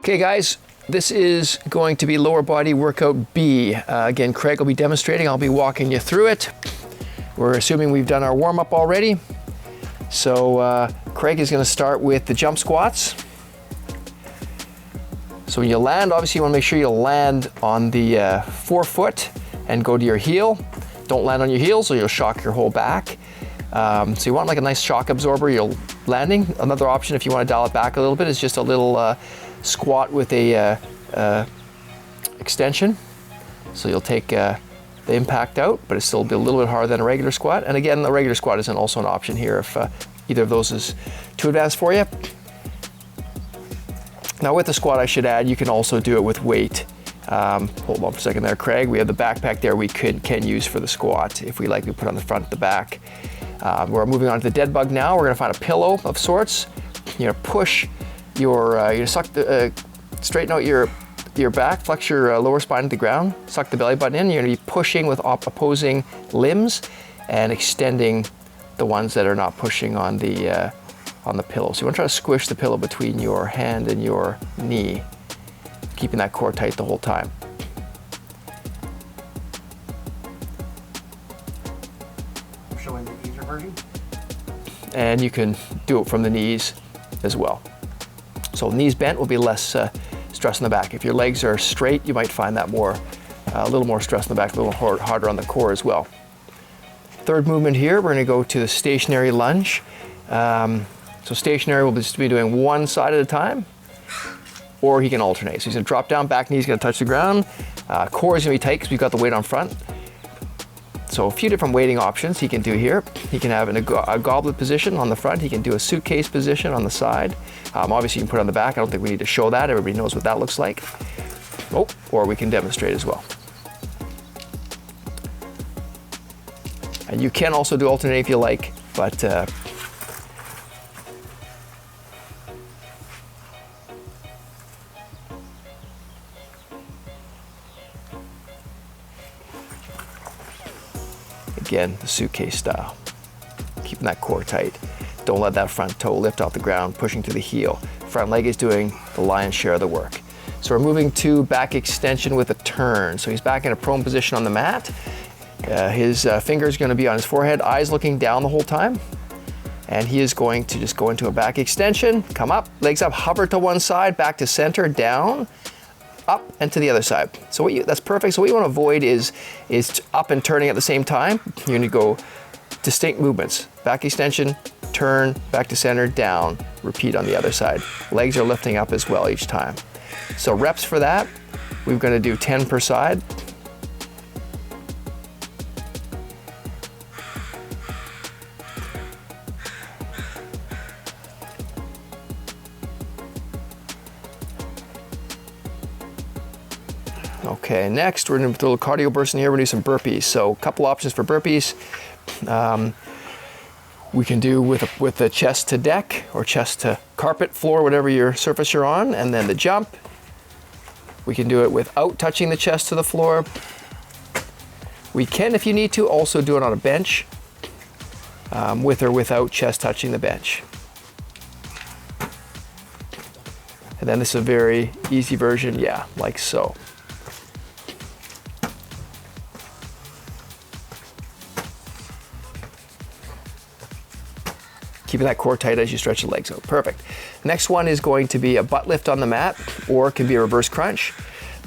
Okay guys, this is going to be lower body workout B. Again, Craig will be demonstrating, I'll be walking you through it. We're assuming we've done our warm-up already. So Craig is going to start with the jump squats. So when you land, obviously you want to make sure you land on the forefoot and go to your heel. Don't land on your heels or you'll shock your whole back. So you want like a nice shock absorber you're landing. Another option if you want to dial it back a little bit is just a little squat with a extension. So you'll take the impact out, but it's still be a little bit harder than a regular squat. And again, the regular squat isn't also an option here if either of those is too advanced for you. Now with the squat, I should add, you can also do it with weight. Hold on for a second there, Craig. We have the backpack there we can use for the squat. If we like, we put on the front, the back. We're moving on to the dead bug now. We're gonna find a pillow of sorts. You're gonna push your, you suck the, straighten out your back, flex your lower spine to the ground, suck the belly button in. You're gonna be pushing with opposing limbs and extending the ones that are not pushing on the pillow. So you wanna try to squish the pillow between your hand and your knee, keeping that core tight the whole time. I'm showing the easier version. And you can do it from the knees as well. So knees bent will be less stress on the back. If your legs are straight, you might find that a little more stress on the back, a little harder on the core as well. Third movement here, we're gonna go to the stationary lunge. So stationary, we'll just be doing one side at a time, or he can alternate. So he's gonna drop down, back knee's gonna touch the ground. Core is gonna be tight because we've got the weight on front. So a few different weighting options he can do here. He can have a goblet position on the front. He can do a suitcase position on the side. Obviously you can put it on the back. I don't think we need to show that. Everybody knows what that looks like. Oh, or we can demonstrate as well. And you can also do alternate if you like, but again, the suitcase style. Keeping that core tight. Don't let that front toe lift off the ground, pushing to the heel. Front leg is doing the lion's share of the work. So we're moving to back extension with a turn. So he's back in a prone position on the mat. His finger is going to be on his forehead, eyes looking down the whole time. And he is going to just go into a back extension, come up, legs up, hover to one side, back to center, down, up and to the other side. So that's perfect. So what you want to avoid is up and turning at the same time. You're going to go distinct movements. Back extension, turn, back to center, down, repeat on the other side. Legs are lifting up as well each time. So reps for that, we're going to do 10 per side. Okay, next we're going to do a little cardio burst in here. We're going to do some burpees. So a couple options for burpees. We can do with the chest to deck or chest to carpet, floor, whatever your surface you're on, and then the jump. We can do it without touching the chest to the floor. We can, if you need to, also do it on a bench, with or without chest touching the bench. And then this is a very easy version, yeah, like so. Keeping that core tight as you stretch the legs out. Perfect. Next one is going to be a butt lift on the mat, or it can be a reverse crunch.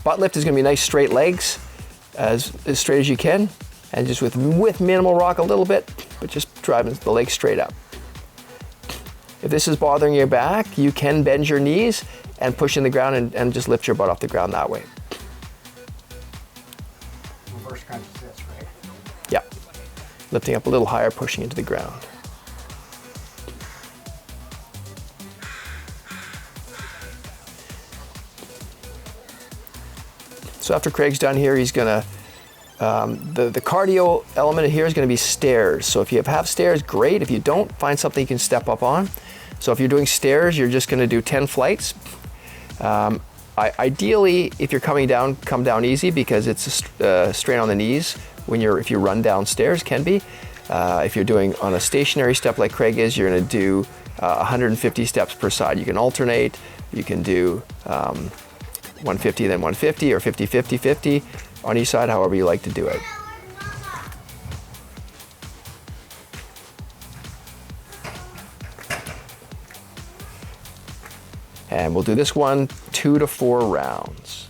Butt lift is going to be nice straight legs, as straight as you can, and just with minimal rock a little bit, but just driving the legs straight up. If this is bothering your back, you can bend your knees and push in the ground and just lift your butt off the ground that way. Reverse crunch is this, right? Yeah. Lifting up a little higher, pushing into the ground. So after Craig's done here, he's gonna, the cardio element here is gonna be stairs. So if you have stairs, great. If you don't, find something you can step up on. So if you're doing stairs, you're just gonna do 10 flights. Ideally, if you're coming down, come down easy because it's a strain on the knees if you run downstairs, can be. If you're doing on a stationary step like Craig is, you're going to do 150 steps per side. You can alternate. You can do 150, then 150, or 50, 50, 50 on each side, however you like to do it. And we'll do this one 2 to 4 rounds.